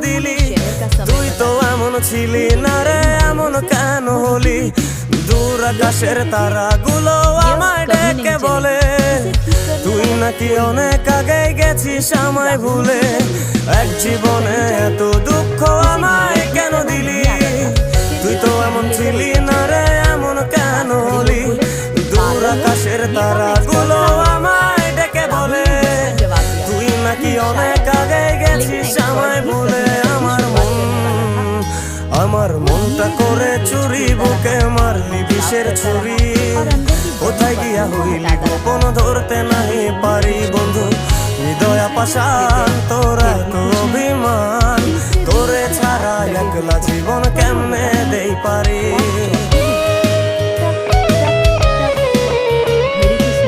দিলি? তুই তো এমন ছিলি না রে, এমন কেন হলি? দূর আকাশের তারাগুলো আমায় ডেকে বলে তুই নাকি অনেক আগে গেছিস আমায় ভুলে। এক জীবনে এত দুঃখ আমায় কেন দিলি? তুই তো এমন ছিলি না রে, এমন কেন হলি? দূর আকাশের তারাগুলো আমায় ডেকে বলে তুই নাকি অনেক আগে গেছিস আমায় ভুলে। আমার মনটা করে চুরি, বুকে মারলি বিষের ছুরি। কোথায় গিয়া হইলি গোপন ধরতে নাহি পারি বন্ধু। হৃদয় পাষাণ তোর এত অভিমান, তোরে ছাড়া একলা জীবন কেমনে দেই পারি।